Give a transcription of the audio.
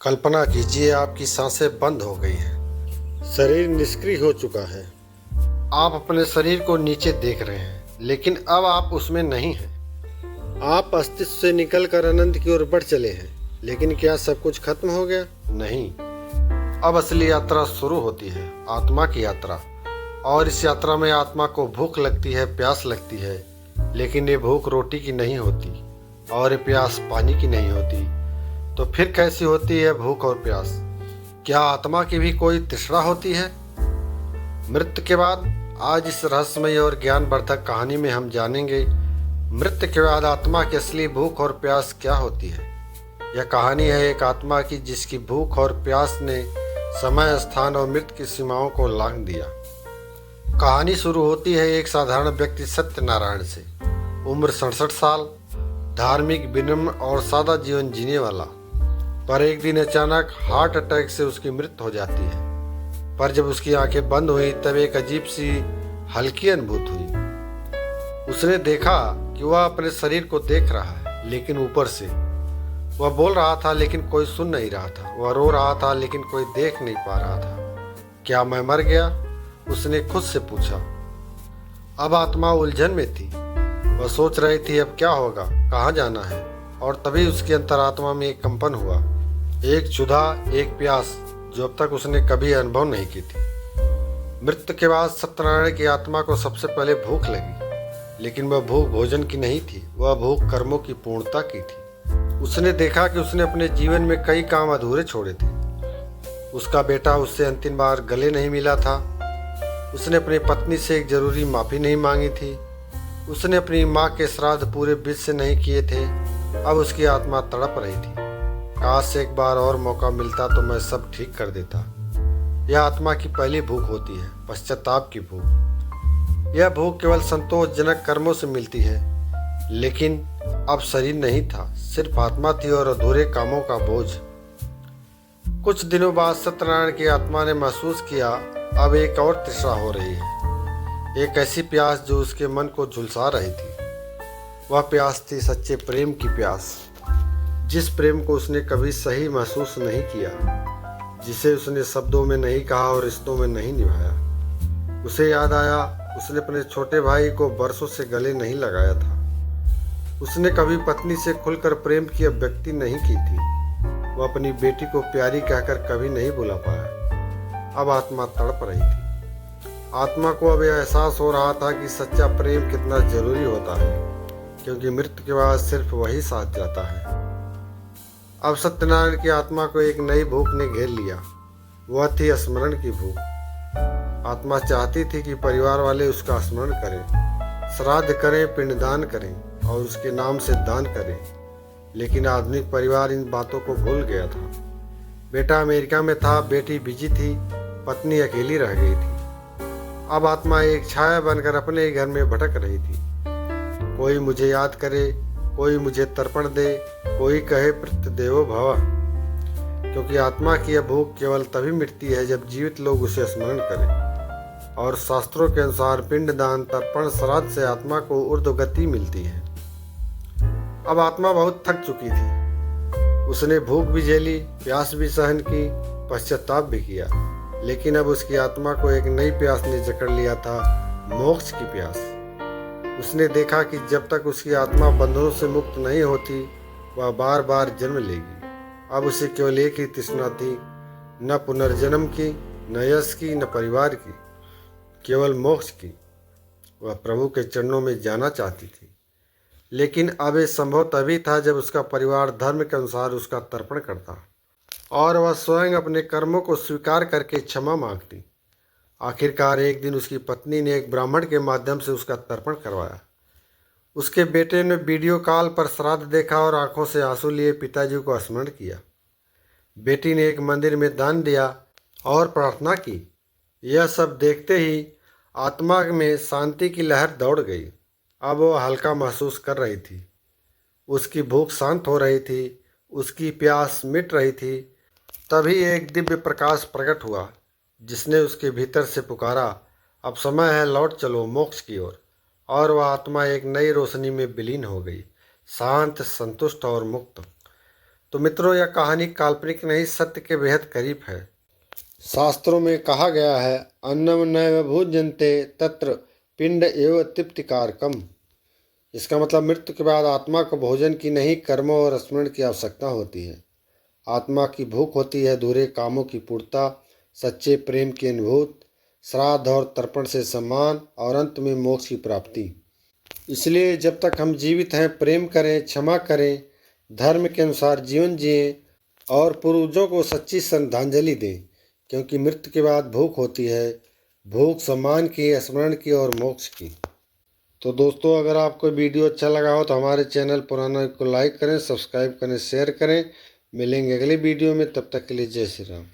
कल्पना कीजिए आपकी सांसें बंद हो गई हैं, शरीर निष्क्रिय हो चुका है। आप अपने शरीर को नीचे देख रहे हैं, लेकिन अब आप उसमें नहीं हैं। आप अस्तित्व से निकलकर अनंत की ओर बढ़ चले हैं, लेकिन क्या सब कुछ खत्म हो गया? नहीं। अब असली यात्रा शुरू होती है, आत्मा की यात्रा। और इस यात्रा में आत्मा को भूख लगती है, प्यास लगती है, लेकिन ये भूख रोटी की नहीं होती और ये प्यास पानी की नहीं होती। तो फिर कैसी होती है भूख और प्यास? क्या आत्मा की भी कोई तृष्णा होती है मृत्यु के बाद? आज इस रहस्यमय और ज्ञानवर्धक कहानी में हम जानेंगे मृत्यु के बाद आत्मा की असली भूख और प्यास क्या होती है। यह कहानी है एक आत्मा की जिसकी भूख और प्यास ने समय, स्थान और मृत्यु की सीमाओं को लांघ दिया। कहानी शुरू होती है एक साधारण व्यक्ति सत्यनारायण से। उम्र 67 साल, धार्मिक, विनम्र और सादा जीवन जीने वाला। पर एक दिन अचानक हार्ट अटैक से उसकी मृत्यु हो जाती है। पर जब उसकी आंखें बंद हुई तब एक अजीब सी हल्की अनुभूति हुई। उसने देखा कि वह अपने शरीर को देख रहा है, लेकिन ऊपर से। वह बोल रहा था लेकिन कोई सुन नहीं रहा था। वह रो रहा था लेकिन कोई देख नहीं पा रहा था। क्या मैं मर गया? उसने खुद से पूछा। अब आत्मा उलझन में थी। वह सोच रही थी अब क्या होगा, कहाँ जाना है। और तभी उसकी अंतरात्मा में एक कंपन हुआ, एक क्षुधा, एक प्यास जो अब तक उसने कभी अनुभव नहीं की थी। मृत्यु के बाद सत्यनारायण की आत्मा को सबसे पहले भूख लगी, लेकिन वह भूख भोजन की नहीं थी, वह भूख कर्मों की पूर्णता की थी। उसने देखा कि उसने अपने जीवन में कई काम अधूरे छोड़े थे। उसका बेटा उससे अंतिम बार गले नहीं मिला था। उसने अपनी पत्नी से एक जरूरी माफ़ी नहीं मांगी थी। उसने अपनी माँ के श्राद्ध पूरे विधि से नहीं किए थे। अब उसकी आत्मा तड़प रही थी। काश एक बार और मौका मिलता तो मैं सब ठीक कर देता। यह आत्मा की पहली भूख होती है, पश्चाताप की भूख। यह भूख केवल संतोषजनक कर्मों से मिलती है, लेकिन अब शरीर नहीं था, सिर्फ आत्मा थी और अधूरे कामों का बोझ। कुछ दिनों बाद सत्यनारायण की आत्मा ने महसूस किया अब एक और तृष्णा हो रही है, एक ऐसी प्यास जो उसके मन को झुलसा रही थी। वह प्यास थी सच्चे प्रेम की प्यास, जिस प्रेम को उसने कभी सही महसूस नहीं किया, जिसे उसने शब्दों में नहीं कहा और रिश्तों में नहीं निभाया। उसे याद आया उसने अपने छोटे भाई को बरसों से गले नहीं लगाया था। उसने कभी पत्नी से खुलकर प्रेम की अभिव्यक्ति नहीं की थी। वह अपनी बेटी को प्यारी कहकर कभी नहीं बुला पाया। अब आत्मा तड़प रही थी। आत्मा को अब यह एहसास हो रहा था कि सच्चा प्रेम कितना जरूरी होता है, क्योंकि मृत्यु के बाद सिर्फ वही साथ जाता है। अब सत्यनारायण की आत्मा को एक नई भूख ने घेर लिया। वह थी स्मरण की भूख। आत्मा चाहती थी कि परिवार वाले उसका स्मरण करें, श्राद्ध करें, पिंडदान करें और उसके नाम से दान करें। लेकिन आधुनिक परिवार इन बातों को भूल गया था। बेटा अमेरिका में था, बेटी बिजी थी, पत्नी अकेली रह गई थी। अब आत्मा एक छाया बनकर अपने ही घर में भटक रही थी। कोई मुझे याद करे, कोई मुझे तर्पण दे, कोई कहे प्रत्यदेवो भव। क्योंकि आत्मा की यह भूख केवल तभी मिटती है जब जीवित लोग उसे स्मरण करें। और शास्त्रों के अनुसार पिंडदान, तर्पण, श्राद्ध से आत्मा को ऊर्ध्वगति मिलती है। अब आत्मा बहुत थक चुकी थी। उसने भूख भी झेली, प्यास भी सहन की, पश्चाताप भी किया, लेकिन अब उसकी आत्मा को एक नई प्यास ने जकड़ लिया था, मोक्ष की प्यास। उसने देखा कि जब तक उसकी आत्मा बंधनों से मुक्त नहीं होती, वह बार बार जन्म लेगी। अब उसे केवल एक ही तृष्णा थी, न पुनर्जन्म की, न यश की, न परिवार की, केवल मोक्ष की। वह प्रभु के चरणों में जाना चाहती थी। लेकिन अब ये संभव तभी था जब उसका परिवार धर्म के अनुसार उसका तर्पण करता और वह स्वयं अपने कर्मों को स्वीकार करके क्षमा मांगती। आखिरकार एक दिन उसकी पत्नी ने एक ब्राह्मण के माध्यम से उसका तर्पण करवाया। उसके बेटे ने वीडियो कॉल पर श्राद्ध देखा और आंखों से आंसू लिए पिताजी को स्मरण किया। बेटी ने एक मंदिर में दान दिया और प्रार्थना की। यह सब देखते ही आत्मा में शांति की लहर दौड़ गई। अब वह हल्का महसूस कर रही थी। उसकी भूख शांत हो रही थी, उसकी प्यास मिट रही थी। तभी एक दिव्य प्रकाश प्रकट हुआ, जिसने उसके भीतर से पुकारा, अब समय है, लौट चलो मोक्ष की ओर। और वह आत्मा एक नई रोशनी में विलीन हो गई, शांत, संतुष्ट और मुक्त। तो मित्रों, यह कहानी काल्पनिक नहीं, सत्य के बेहद करीब है। शास्त्रों में कहा गया है, अन्नम नैव भुज्यन्ते तत्र पिंड एव तृप्तिकारकम। इसका मतलब मृत्यु के बाद आत्मा को भोजन की नहीं, कर्मों और स्मरण की आवश्यकता होती है। आत्मा की भूख होती है अधूरे कामों की पूर्तता, सच्चे प्रेम की अनुभूति, श्राद्ध और तर्पण से सम्मान और अंत में मोक्ष की प्राप्ति। इसलिए जब तक हम जीवित हैं, प्रेम करें, क्षमा करें, धर्म के अनुसार जीवन जिएं और पूर्वजों को सच्ची श्रद्धांजलि दें, क्योंकि मृत्यु के बाद भूख होती है, भूख सम्मान की, स्मरण की और मोक्ष की। तो दोस्तों, अगर आपको वीडियो अच्छा लगा हो तो हमारे चैनल पुराना को लाइक करें, सब्सक्राइब करें, शेयर करें। मिलेंगे अगले वीडियो में, तब तक के लिए जय श्री राम।